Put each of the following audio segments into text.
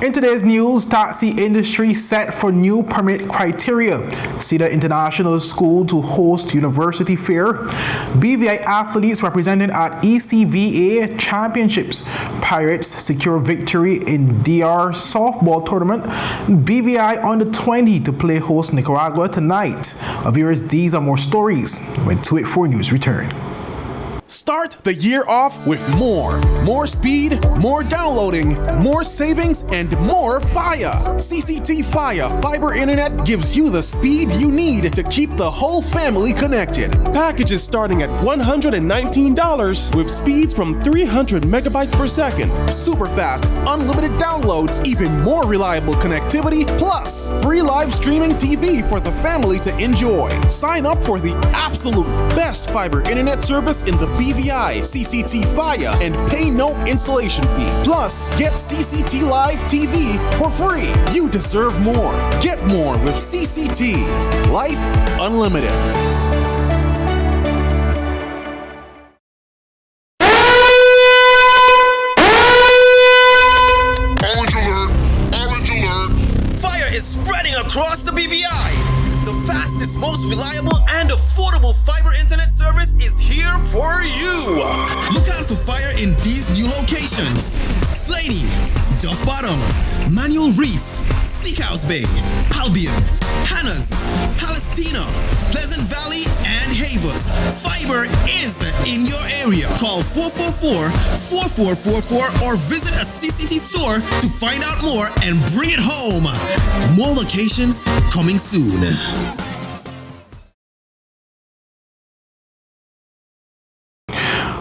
In today's news, taxi industry set for new permit criteria. CEDAR International School to host University Fair. BVI athletes represented at ECVA Championships. Pirates secure victory in DR softball tournament. BVI under 20 to play host Nicaragua tonight. Viewers, these are more stories when 284 News return. Start the year off with more speed, more downloading, more savings, and more fire. CCT Fire fiber internet gives you the speed you need to keep the whole family connected. Packages starting at $119 with speeds from 300 megabytes per second, super fast, unlimited downloads, even more reliable connectivity, plus free live streaming TV for the family to enjoy. Sign up for the absolute best fiber internet service in the BVI CCT Fire and pay no installation fee. Plus, get CCT Live TV for free. You deserve more. Get more with CCT. Life Unlimited. Orange alert! Fire is spreading across the BVI. The fastest, most reliable, and affordable fiber internet service is here for you. Look out for fire in these new locations: Slaney, Duff Bottom, Manual Reef, Seacows Bay, Albion, Hannah's, Palestina, Pleasant Valley, and Havers. Fiber is in your area. Call 444-4444 or visit a CCT store to find out more and bring it home. More locations coming soon.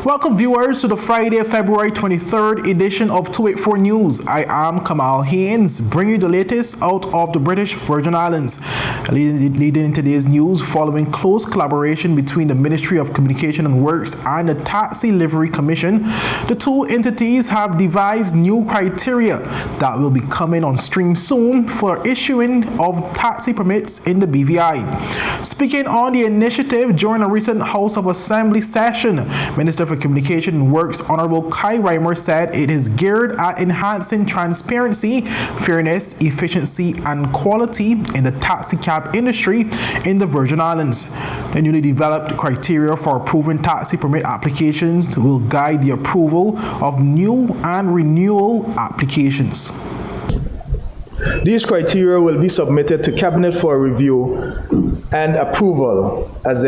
Welcome viewers to the Friday, February 23rd edition of 284 News. I am Kamal Haynes, bringing you the latest out of the British Virgin Islands. Leading today's news, following close collaboration between the Ministry of Communication and Works and the Taxi Livery Commission, the two entities have devised new criteria that will be coming on stream soon for issuing of taxi permits in the BVI. Speaking on the initiative during a recent House of Assembly session, Minister for Communication and Works Honorable Kai Reimer said it is geared at enhancing transparency, fairness, efficiency, and quality in the taxi cab industry in the Virgin Islands. The newly developed criteria for approving taxi permit applications will guide the approval of new and renewal applications. These criteria will be submitted to Cabinet for review and approval as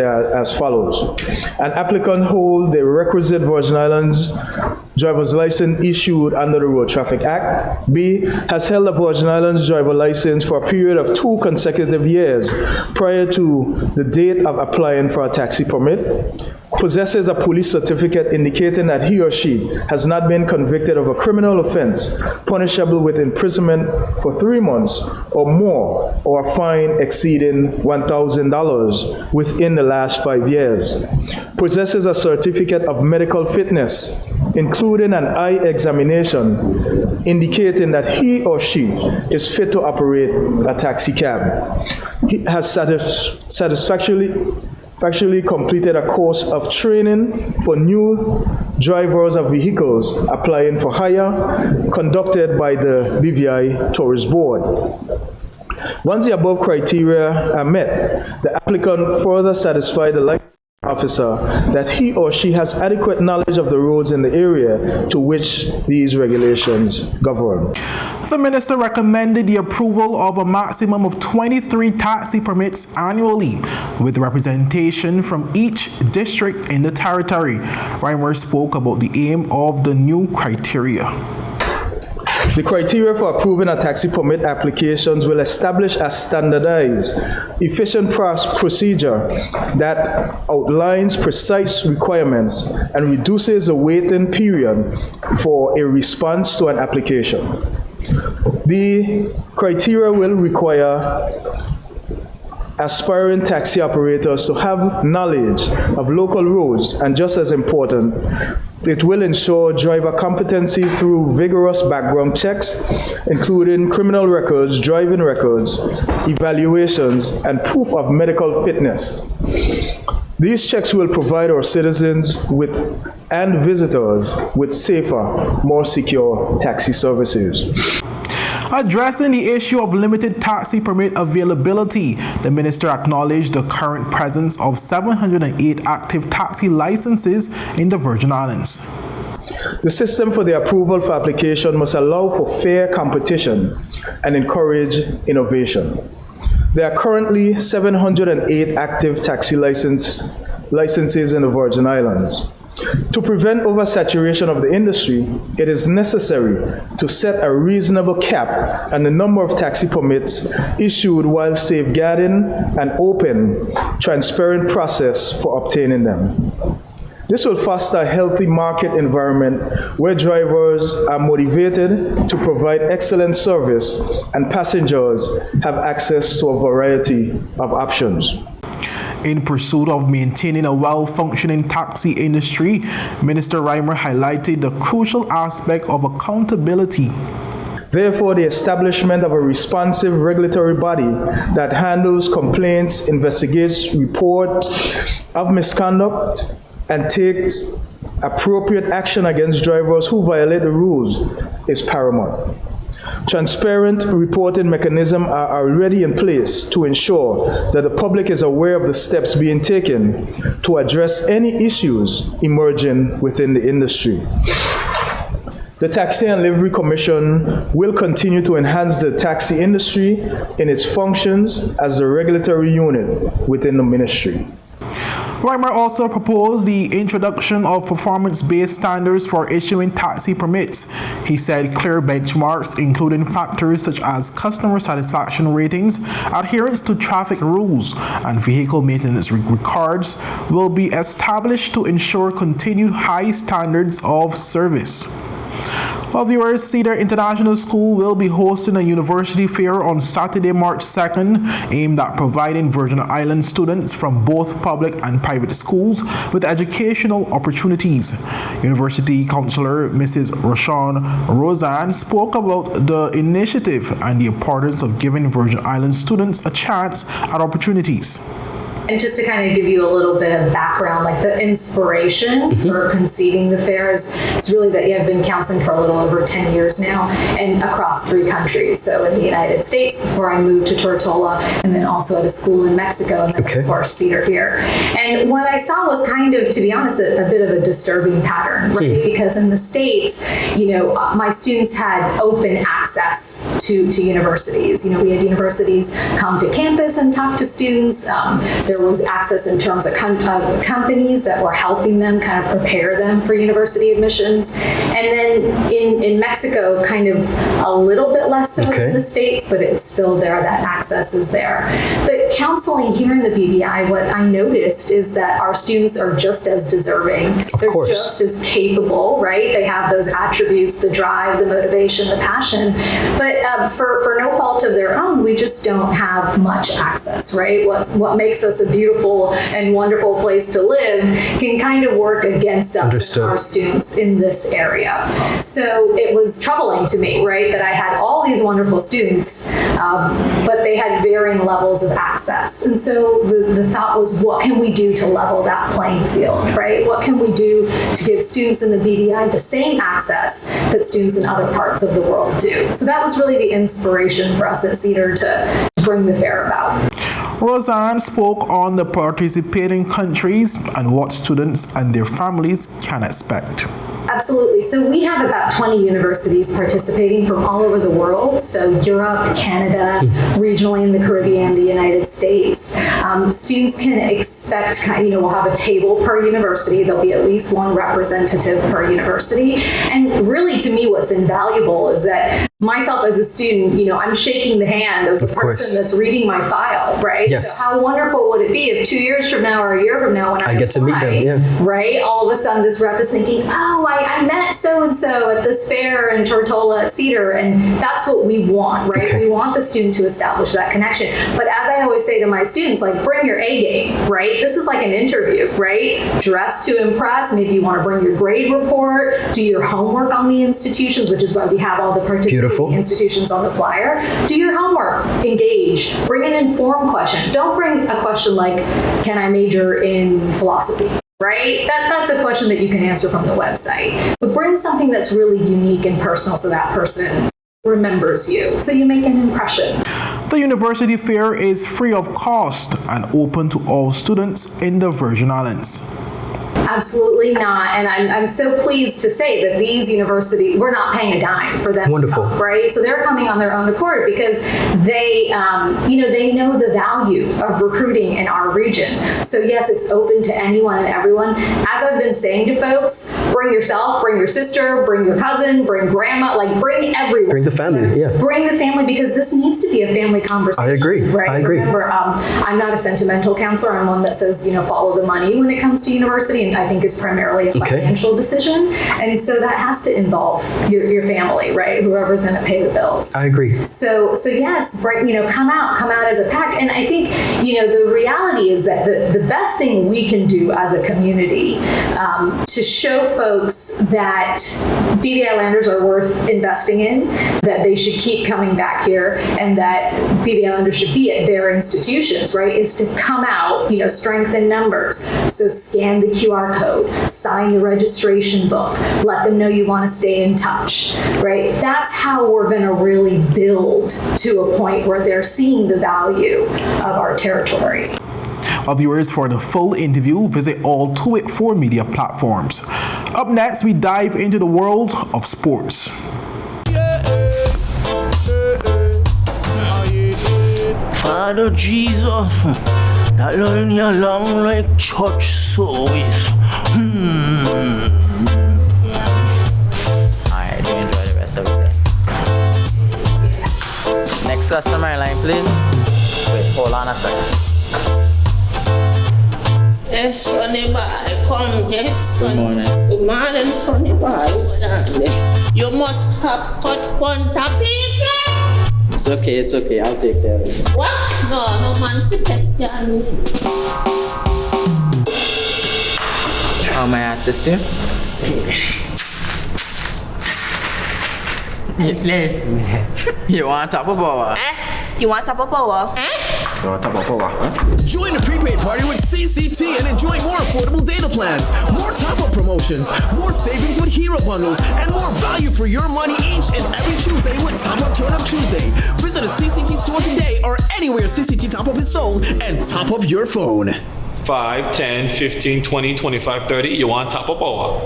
follows. An applicant hold the requisite Virgin Islands driver's license issued under the Road Traffic Act. B, has held a Virgin Islands driver license for a period of 2 consecutive years prior to the date of applying for a taxi permit. Possesses a police certificate indicating that he or she has not been convicted of a criminal offense punishable with imprisonment for 3 months or more, or a fine exceeding $1,000 within the last 5 years. Possesses a certificate of medical fitness, including an eye examination indicating that he or she is fit to operate a taxi cab. He has satisfactorily completed a course of training for new drivers of vehicles applying for hire conducted by the BVI Tourist Board. Once the above criteria are met, the applicant further satisfies the license officer that he or she has adequate knowledge of the roads in the area to which these regulations govern. The minister recommended the approval of a maximum of 23 taxi permits annually, with representation from each district in the territory. Reimer spoke about the aim of the new criteria. The criteria for approving a taxi permit applications will establish a standardized, efficient procedure that outlines precise requirements and reduces the waiting period for a response to an application. The criteria will require aspiring taxi operators to have knowledge of local roads, and just as important, it will ensure driver competency through vigorous background checks, including criminal records, driving records, evaluations, and proof of medical fitness. These checks will provide our citizens and visitors with safer, more secure taxi services. Addressing the issue of limited taxi permit availability, the minister acknowledged the current presence of 708 active taxi licenses in the Virgin Islands. The system for the approval for application must allow for fair competition and encourage innovation. There are currently 708 active taxi licenses in the Virgin Islands. To prevent oversaturation of the industry, it is necessary to set a reasonable cap on the number of taxi permits issued while safeguarding an open, transparent process for obtaining them. This will foster a healthy market environment where drivers are motivated to provide excellent service and passengers have access to a variety of options. In pursuit of maintaining a well-functioning taxi industry, Minister Reimer highlighted the crucial aspect of accountability. Therefore, the establishment of a responsive regulatory body that handles complaints, investigates reports of misconduct, and takes appropriate action against drivers who violate the rules is paramount. Transparent reporting mechanisms are already in place to ensure that the public is aware of the steps being taken to address any issues emerging within the industry. The Taxi and Livery Commission will continue to enhance the taxi industry in its functions as a regulatory unit within the ministry. Reimer also proposed the introduction of performance-based standards for issuing taxi permits. He said clear benchmarks, including factors such as customer satisfaction ratings, adherence to traffic rules, and vehicle maintenance records, will be established to ensure continued high standards of service. Well, viewers, CEDAR International School will be hosting a university fair on Saturday, March 2nd, aimed at providing Virgin Islands students from both public and private schools with educational opportunities. University Councillor Mrs. Rosanne spoke about the initiative and the importance of giving Virgin Islands students a chance at opportunities. And just to kind of give you a little bit of background, like the inspiration for conceiving the fair is really that I've been counseling for a little over 10 years now and across 3 countries. So in the United States before I moved to Tortola, and then also at a school in Mexico, and then of course CEDAR here. And what I saw was kind of, to be honest, a bit of a disturbing pattern, right? Because in the States, you know, my students had open access to universities. You know, we had universities come to campus and talk to students. There was access in terms of companies that were helping them kind of prepare them for university admissions. And then in Mexico, kind of a little bit less so than the States, but it's still there, that access is there. But counseling here in the BVI, what I noticed is that our students are just as deserving. They're just as capable, right? They have those attributes, the drive, the motivation, the passion. But for no fault of their own, we just don't have much access, right? What makes us a beautiful and wonderful place to live can kind of work against us and our students in this area. So it was troubling to me, right, that I had all these wonderful students, but they had varying levels of access. And so the thought was, what can we do to level that playing field, right? What can we do to give students in the BVI the same access that students in other parts of the world do? So that was really the inspiration for us at CEDAR to bring the fair about. Rosanne spoke on the participating countries and what students and their families can expect. Absolutely. So we have about 20 universities participating from all over the world. So Europe, Canada, regionally in the Caribbean, the United States. Students can expect, we'll have a table per university. There'll be at least one representative per university. And really, to me, what's invaluable is that myself as a student, I'm shaking the hand of the person that's reading my file, right? Yes. So how wonderful would it be if 2 years from now or a year from now when I get to meet them, right? All of a sudden this rep is thinking, oh, I met so-and-so at this fair in Tortola at CEDAR, and that's what we want, right? We want the student to establish that connection. But as I always say to my students, like, bring your A game, right? This is like an interview, right? Dress to impress. Maybe you want to bring your grade report, do your homework on the institutions, which is why we have all the participating institutions on the flyer. Do your homework, engage, bring an informed question. Don't bring a question like, can I major in philosophy? Right? That's a question that you can answer from the website. But bring something that's really unique and personal so that person remembers you. So you make an impression. The University Fair is free of cost and open to all students in the Virgin Islands. Absolutely not. And I'm so pleased to say that these universities, we're not paying a dime for them. Wonderful. Right? So they're coming on their own accord because they, they know the value of recruiting in our region. So yes, it's open to anyone and everyone. As I've been saying to folks, bring yourself, bring your sister, bring your cousin, bring grandma, like bring everyone. Bring the family, yeah. Bring the family because this needs to be a family conversation. I agree. Right? I agree. Remember, I'm not a sentimental counselor. I'm one that says, follow the money when it comes to university. And I think it's primarily a financial decision. And so that has to involve your family, right? Whoever's going to pay the bills. I agree. So yes, come out as a pack. And I think, the reality is that the best thing we can do as a community to show folks that BVI landers are worth investing in, that they should keep coming back here, and that BVI landers should be at their institutions, right, is to come out, strength in numbers. So scan the QR code, sign the registration book, let them know you want to stay in touch, right? That's how we're going to really build to a point where they're seeing the value of our territory. Our viewers, for the full interview, visit all 284 media platforms. Up next, we dive into the world of sports. Father Jesus, that line you long like church service. Alright, do enjoy the rest of it. Next customer line, please. Wait, hold on a second. Yes, Sonny boy, come, yes, Sonny. Good morning. Good morning, Sonny boy. Hold on there. You must have cut front of people. It's okay, I'll take care of it. What? No man to take care of me. How may I assist you? You want top of power? You want top of power? Join the prepaid party with CCT and enjoy more affordable data plans, more top-up promotions, more savings with hero bundles, and more value for your money each and every Tuesday with Top Up Turn Up Tuesday. Visit a CCT store today or anywhere CCT Top Up is sold and top up your phone. 5, 10, 15, 20, 25, 30. You want top up or what?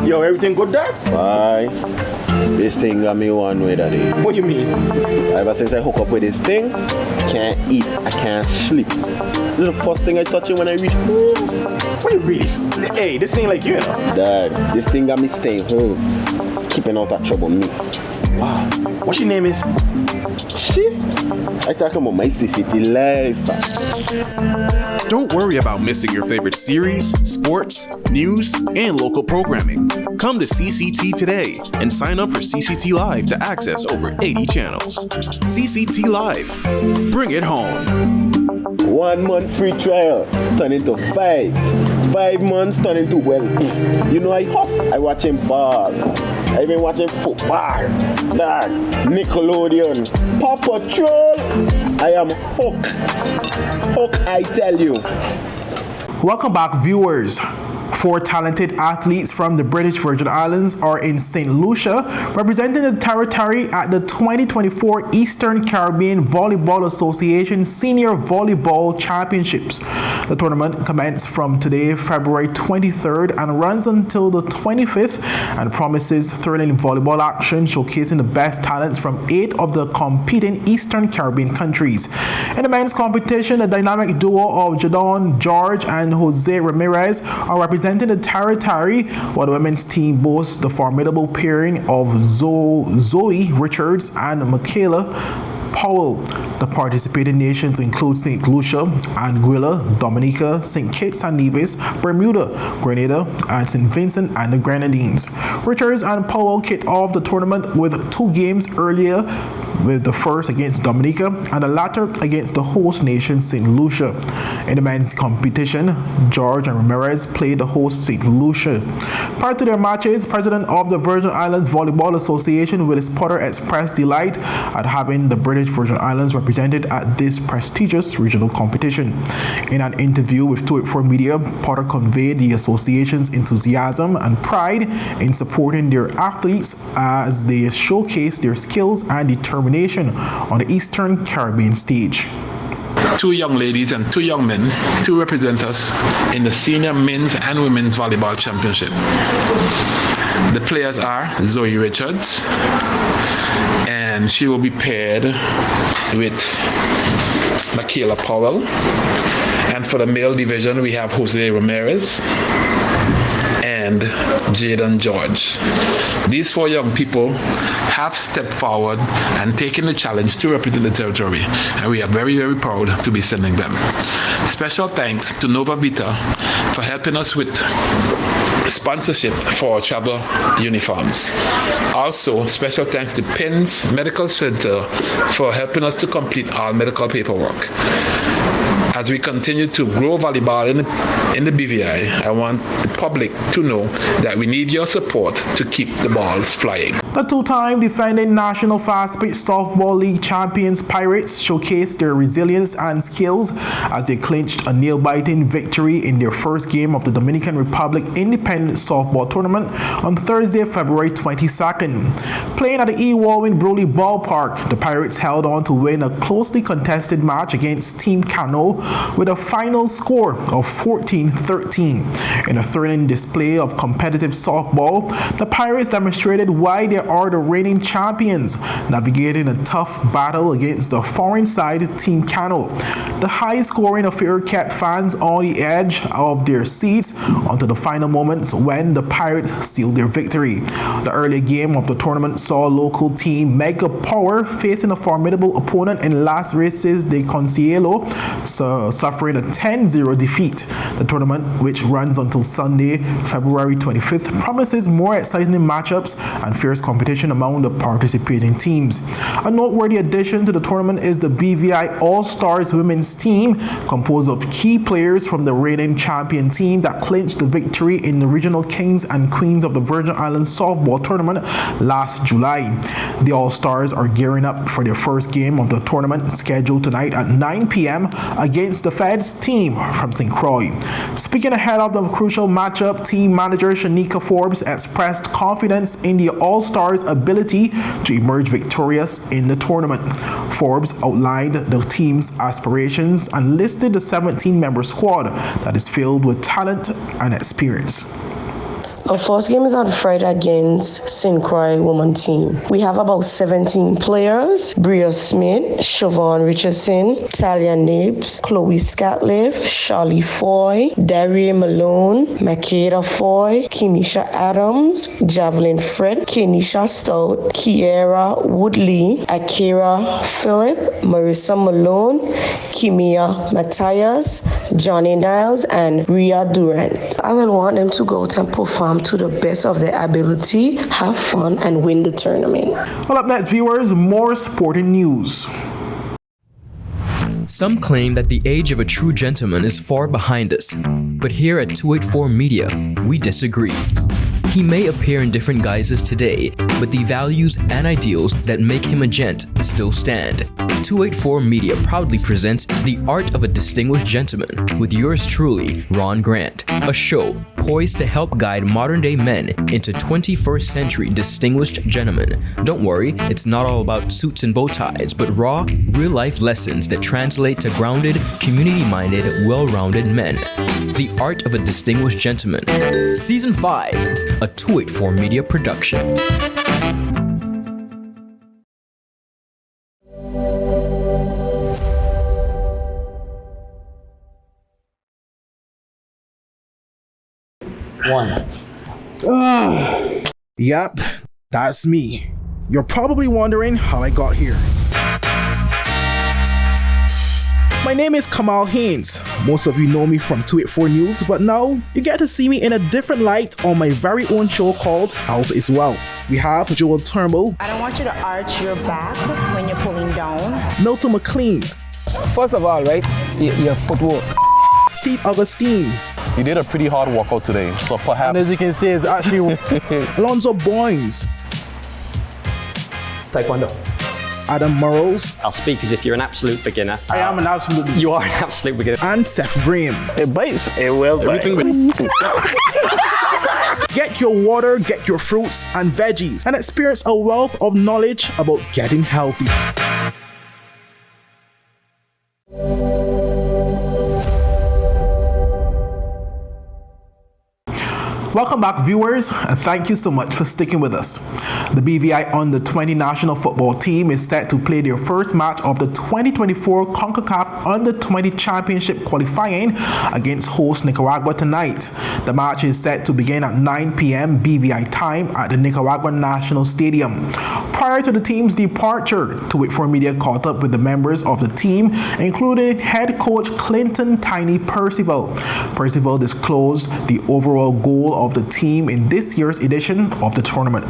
Yo, everything good there? Why? This thing got me one way that day. What you mean? Ever since I hook up with this thing, I can't eat, I can't sleep. This is the first thing I touch it when I reach home. What you really? Hey, this ain't like you, Dad, this thing got me staying home, keeping out of trouble me. Wow. What's your name is? Shit. I talking about my CCT life. Don't worry about missing your favorite series, sports, news, and local programming. Come to CCT today and sign up for CCT Live to access over 80 channels. CCT Live. Bring it home. 1 month free trial turn into 5. 5 months turn into, well, I watching ball. I been watching football. Dad, Nickelodeon, Paw Patrol. I am hooked. Hooked, I tell you. Welcome back, viewers. 4 talented athletes from the British Virgin Islands are in St. Lucia representing the territory at the 2024 Eastern Caribbean Volleyball Association Senior Volleyball Championships. The tournament commenced from today, February 23rd, and runs until the 25th and promises thrilling volleyball action showcasing the best talents from 8 of the competing Eastern Caribbean countries. In the men's competition, the dynamic duo of Jadon George and Jose Ramirez are representing the territory, while the women's team boasts the formidable pairing of Zoe Richards and Michaela Powell. The participating nations include St. Lucia, Anguilla, Dominica, St. Kitts and Nevis, Bermuda, Grenada, and St. Vincent and the Grenadines. Richards and Powell kicked off the tournament with 2 games earlier with the first against Dominica and the latter against the host nation St. Lucia. In the men's competition, George and Ramirez played the host St. Lucia. Prior to their matches, President of the Virgin Islands Volleyball Association Willis Potter expressed delight at having the British Virgin Islands represented at this prestigious regional competition. In an interview with 284 Media, Potter conveyed the association's enthusiasm and pride in supporting their athletes as they showcase their skills and determination on the Eastern Caribbean stage. 2 young ladies and 2 young men to represent us in the senior men's and women's volleyball championship. The players are Zoe Richards, and she will be paired with Michaela Powell. And for the male division, we have Jose Ramirez and Jaden George. These 4 young people have stepped forward and taken the challenge to represent the territory, and we are very, very proud to be sending them. Special thanks to Nova Vita for helping us with sponsorship for our travel uniforms. Also, special thanks to Penn's Medical Center for helping us to complete our medical paperwork. As we continue to grow volleyball in the BVI, I want the public to know that we need your support to keep the balls flying. The 2-time defending National Fast-Pitch Softball League champions Pirates showcased their resilience and skills as they clinched a nail-biting victory in their first game of the Dominican Republic Independent Softball Tournament on Thursday, February 22nd. Playing at the E. Walwyn Broly Ballpark, the Pirates held on to win a closely contested match against Team Cano with a final score of 14-13. In a thrilling display of competitive softball, the Pirates demonstrated why they are the reigning champions, navigating a tough battle against the foreign side Team Cano. The high-scoring affair kept fans on the edge of their seats until the final moments when the Pirates sealed their victory. The early game of the tournament saw local team Mega Power facing a formidable opponent in Las Races de Concierto, suffering a 10-0 defeat. The tournament, which runs until Sunday, February 25th, promises more exciting matchups and fierce competition among the participating teams. A noteworthy addition to the tournament is the BVI All-Stars women's team, composed of key players from the reigning champion team that clinched the victory in the Regional Kings and Queens of the Virgin Islands Softball Tournament last July. The All-Stars are gearing up for their first game of the tournament, scheduled tonight at 9 p.m. against the Feds team from St. Croix. Speaking ahead of the crucial matchup, team manager Shanika Forbes expressed confidence in the All-Stars' ability to emerge victorious in the tournament. Forbes outlined the team's aspirations and listed the 17-member squad that is filled with talent and experience. Our first game is on Friday against St. Croix women team. We have about 17 players: Bria Smith, Siobhan Richardson, Talia Nabes, Chloe Scatliff, Charlie Foy, Daria Malone, Makeda Foy, Kenisha Adams, Javelin Fred, Kenisha Stout, Kiera Woodley, Akira Phillip, Marissa Malone, Kimia Matthias, Johnny Niles, and Ria Durant. I will want them to go out and perform to the best of their ability, have fun, and win the tournament. Well, up next, viewers, more sporting news. Some claim that the age of a true gentleman is far behind us, but here at 284 Media, we disagree. He may appear in different guises today, but the values and ideals that make him a gent still stand. 284 Media proudly presents The Art of a Distinguished Gentleman with yours truly, Ron Grant, a show poised to help guide modern-day men into 21st century distinguished gentlemen. Don't worry, it's not all about suits and bow ties, but raw, real-life lessons that translate to grounded, community-minded, well-rounded men. The Art of a Distinguished Gentleman, Season 5, a 284 Media production. Yep, that's me. You're probably wondering how I got here. My name is Kamal Haynes. Most of you know me from 284 News, but now you get to see me in a different light on my very own show called Health is Wealth. We have Joel Turnbull. I don't want you to arch your back when you're pulling down. Milton McLean. First of all, right, your footwork. Steve Augustine. You did a pretty hard workout today, so perhaps... And as you can see, it's actually... Alonzo Boynes. Taekwondo. Adam Murrows. I'll speak as if you're an absolute beginner. I am an absolute beginner. You are an absolute beginner. And Seth Graham. It bites. It will bite. Get your water, get your fruits and veggies, and experience a wealth of knowledge about getting healthy. Welcome back, viewers, and thank you so much for sticking with us. The BVI Under-20 national football team is set to play their first match of the 2024 CONCACAF Under-20 Championship qualifying against host Nicaragua tonight. The match is set to begin at 9 p.m. BVI time at the Nicaragua National Stadium. Prior to the team's departure, 284 Media caught up with the members of the team, including head coach Clinton Tiny Percival. Percival disclosed the overall goal of the team in this year's edition of the tournament.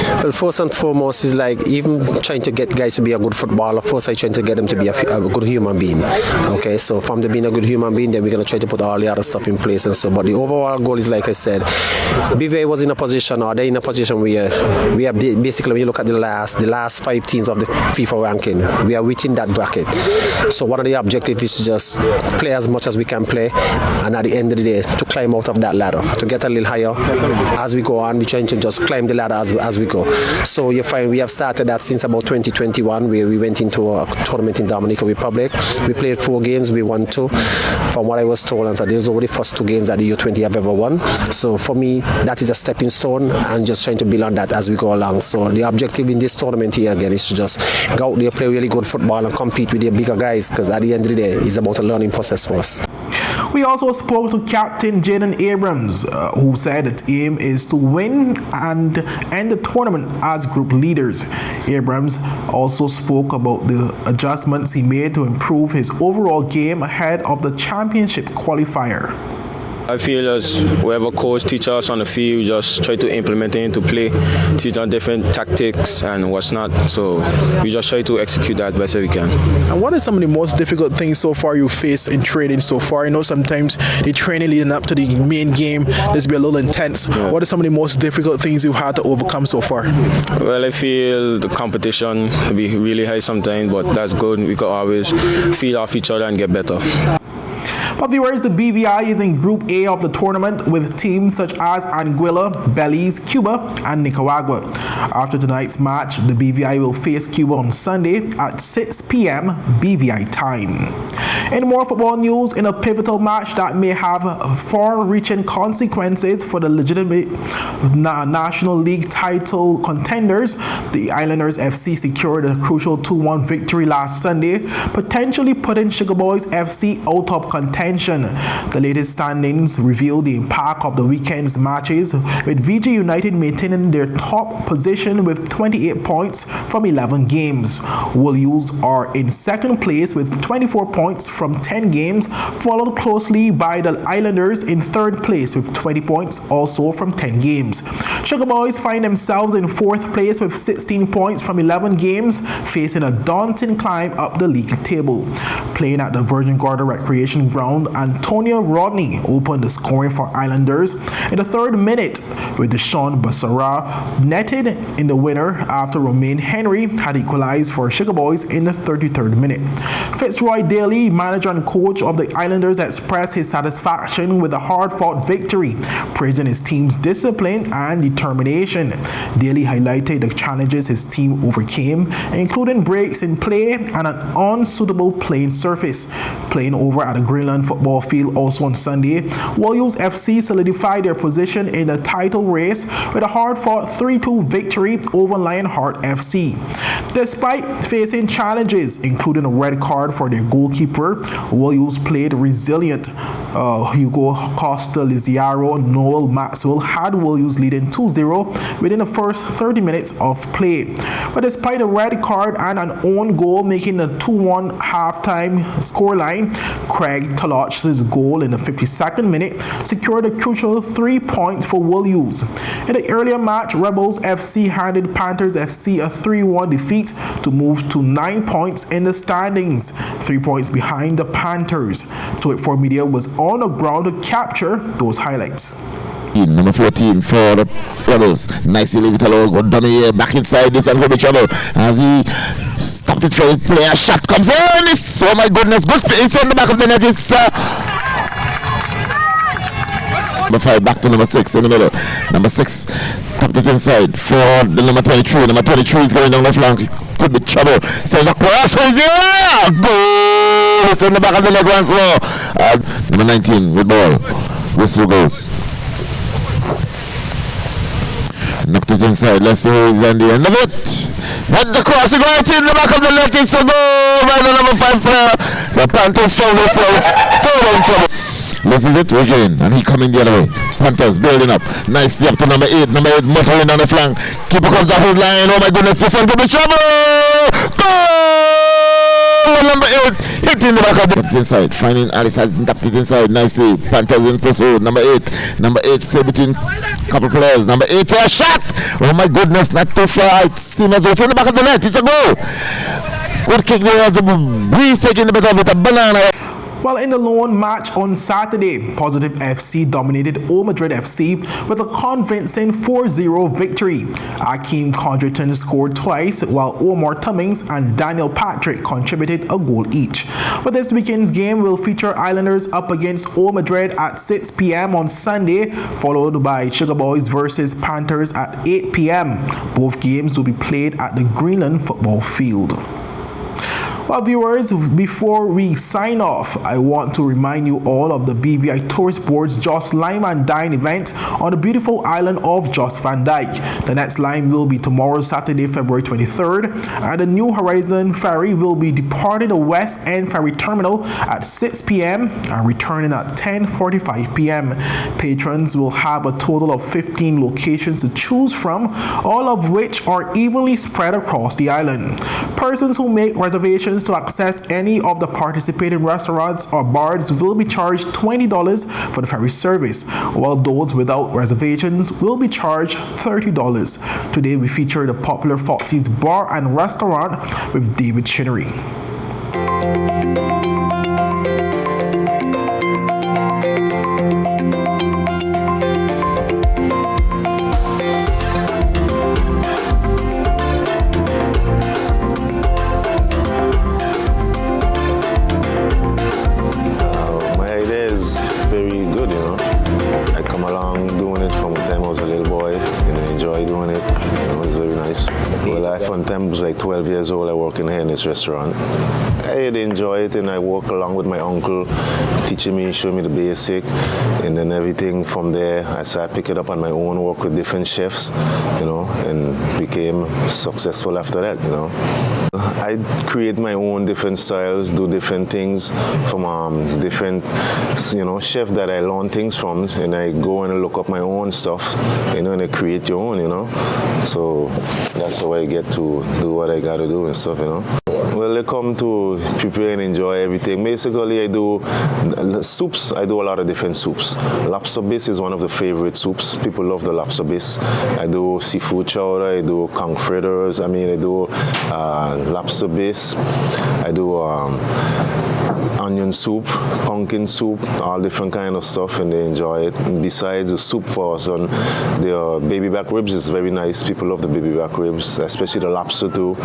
Well, first and foremost is like even trying to get guys to be a good footballer. First, I try to get them to be a good human being. Okay, so from them being a good human being, then we're gonna try to put all the other stuff in place and so. But the overall goal is, like I said, BVI was in a position, or they're in a position where we have basically, when you look at the last 5 teams of the FIFA ranking, we are within that bracket. So one of the objectives is to just play as much as we can play, and at the end of the day, to climb out of that ladder, to get a little higher as we go on. We're trying to just climb the ladder as we go. So you find we have started that since about 2021, where we went into a tournament in Dominican Republic. We played 4 games, we won 2. From what I was told, and so these were the first 2 games that the U20 have ever won. So for me, that is a stepping stone, and just trying to build on that as we go along. So the objective in this tournament here again is to just go out there, play really good football, and compete with the bigger guys, because at the end of the day, it's about a learning process for us. We also spoke to Captain Jaden Abrams, who said its aim is to win and end the tournament as group leaders. Abrams also spoke about the adjustments he made to improve his overall game ahead of the championship qualifier. I feel as whoever coach teach us on the field, just try to implement it into play, teach on different tactics and what's not. So we just try to execute that best we can. And what are some of the most difficult things so far you faced in training so far? I know sometimes the training leading up to the main game has been a little intense. Yeah. What are some of the most difficult things you've had to overcome so far? Well, I feel the competition will be really high sometimes, but that's good. We can always feed off each other and get better. But viewers, the BVI is in Group A of the tournament with teams such as Anguilla, Belize, Cuba, and Nicaragua. After tonight's match, the BVI will face Cuba on Sunday at 6 p.m. BVI time. In more football news, in a pivotal match that may have far-reaching consequences for the legitimate National League title contenders, the Islanders FC secured a crucial 2-1 victory last Sunday, potentially putting Sugar Boys FC out of contention. The latest standings reveal the impact of the weekend's matches, with VG United maintaining their top position with 28 points from 11 games. Wolves are in second place with 24 points from 10 games, followed closely by the Islanders in third place with 20 points also from 10 games. Sugar Boys find themselves in fourth place with 16 points from 11 games, facing a daunting climb up the league table. Playing at the Virgin Gorda Recreation Ground, Antonio Rodney opened the scoring for Islanders in the 3rd minute, with Deshaun Bassara netted in the winner after Romain Henry had equalized for Sugar Boys in the 33rd minute. Fitzroy Daly, manager and coach of the Islanders, expressed his satisfaction with the hard-fought victory, praising his team's discipline and determination. Daly highlighted the challenges his team overcame, including breaks in play and an unsuitable playing surface. Playing over at the Greenland football field also on Sunday, Wolves FC solidified their position in the title race with a hard-fought 3-2 victory over Lionheart FC. Despite facing challenges, including a red card for their goalkeeper, Wolves played resilient Hugo Costa, Liziaro, Noel Maxwell had Williams leading 2-0 within the first 30 minutes of play. But despite a red card and an own goal making the 2-1 halftime scoreline, Craig Taloch's goal in the 52nd minute secured a crucial 3 points for Williams. In the earlier match, Rebels FC handed Panthers FC a 3-1 defeat to move to 9 points in the standings, 3 points behind the Panthers. 284 Media was on the ground to capture those highlights. Number 14 for the Rebels. Nicely leave it alone. Go down here, back inside this and go to trouble. As he stopped it for the player, shot comes in. It's, oh my goodness, good. It's on the back of the net. It's number 5 back to number 6 in the middle. Number 6 tapped it inside for the number 23. Number 23 is going down the flank. It could be trouble. Sends across. Yeah! Goal! It's in the back of the leg once more. Number 19 with ball. Whistle goes. Knocked it inside. Let's see who's on the end of it. But the cross is right in the back of the net. It's a goal by the number 5 player. The Panthers found themselves further in trouble. Loses it again, and he coming the other way. Panthers building up. Nicely up to number 8. Number 8 motoring on the flank. Keeper comes off his line. Oh my goodness, this one could be trouble. Goal! Number 8 hit in the back of the inside. Finding Alice has tapped it inside nicely. Panthers in pursuit. Number 8. Number 8 still between couple players. Number 8 a shot. Oh my goodness, not too far. It seems as though it's in the back of the net. It's a goal. Good kick there. The breeze taking the bit of it. A banana. Well, in the lone match on Saturday, Positive FC dominated O Madrid FC with a convincing 4-0 victory. Akeem Condriton scored twice, while Omar Tummings and Daniel Patrick contributed a goal each. But this weekend's game will feature Islanders up against O Madrid at 6 p.m. on Sunday, followed by Sugar Boys versus Panthers at 8 p.m. Both games will be played at the Greenland football field. Well, viewers, before we sign off, I want to remind you all of the BVI Tourist Board's JOST Lime and Dine event on the beautiful island of Jost Van Dyke. The next lime will be tomorrow, Saturday, February 23rd, and the New Horizon ferry will be departing the West End Ferry Terminal at 6 p.m. and returning at 10:45 p.m. Patrons will have a total of 15 locations to choose from, all of which are evenly spread across the island. Persons who make reservations to access any of the participating restaurants or bars will be charged $20 for the ferry service, while those without reservations will be charged $30. Today we feature the popular Foxy's Bar and Restaurant with David Chinnery. I was like 12 years old, I work in here in this restaurant. I enjoy it, and I work along with my uncle, teaching me, showing me the basic, and then everything from there, I started picking up on my own, work with different chefs, and became successful after that, I create my own different styles, do different things from different, chefs that I learn things from, and I go and look up my own stuff, and I create your own, So that's how I get to do what I got to do and stuff, Well, they come to prepare and enjoy everything. Basically, I do soups. I do a lot of different soups. Lobster base is one of the favorite soups. People love the lobster base. I do seafood chowder. I do conch fritters. I do lobster base. I do onion soup, pumpkin soup, all different kind of stuff, and they enjoy it. And besides the soup for us, on the baby back ribs is very nice. People love the baby back ribs, especially the lobster too,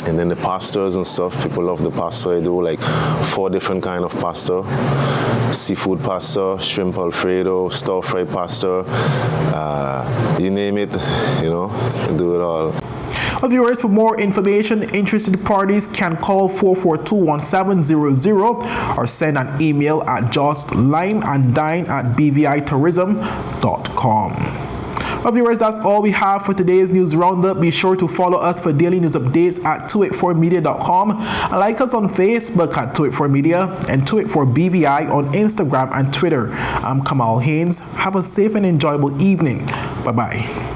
And then the pastas and stuff, people love the pasta. I do like 4 different kind of pasta. Seafood pasta, shrimp alfredo, stir-fry pasta, you name it, I do it all. Viewers, for more information, interested parties can call 442-1700 or send an email at justlimeanddine@bvitourism.com. Well, viewers, that's all we have for today's news roundup. Be sure to follow us for daily news updates at 284media.com and like us on Facebook at 284media and 284BVI on Instagram and Twitter. I'm Kamal Haynes. Have a safe and enjoyable evening. Bye-bye.